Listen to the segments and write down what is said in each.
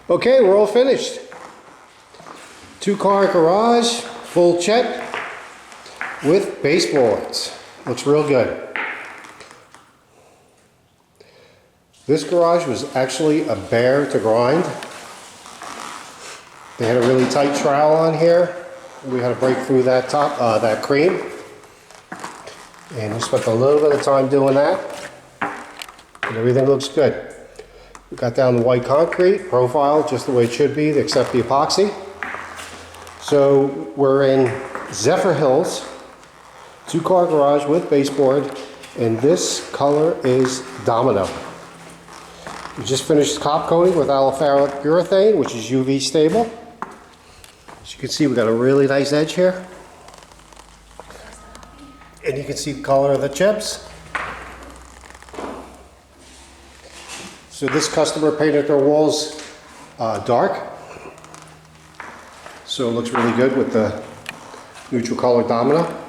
Okay, we're all finished. 2-car garage, full check with baseboards. Looks real good. This garage was actually a bear to grind. They had a really tight trowel on here. We had to break through that that cream. And we spent a little bit of time doing that. And everything looks good. We got down the white concrete, profile just the way it should be, except the epoxy. So we're in Zephyrhills, 2-car garage with baseboard, and this color is Domino. We just finished top coating with aliphatic urethane, which is UV stable. As you can see, we got a really nice edge here. And you can see the color of the chips. So this customer painted their walls dark. So it looks really good with the neutral color Domino.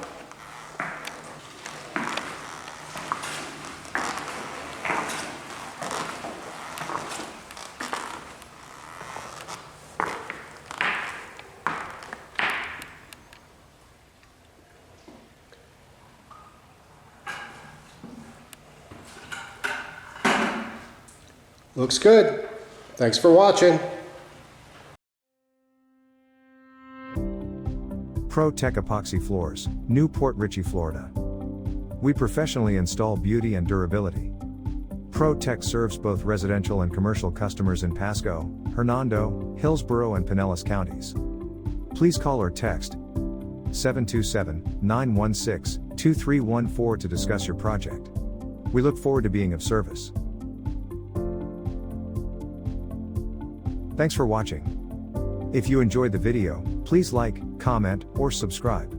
Looks good. Thanks for watching. Pro Tech Epoxy Floors, Newport Richey, Florida. We professionally install beauty and durability. Pro Tech serves both residential and commercial customers in Pasco, Hernando, Hillsborough and Pinellas counties. Please call or text 727-916-2314 to discuss your project. We look forward to being of service. Thanks for watching. If you enjoyed the video, please like, comment, or subscribe.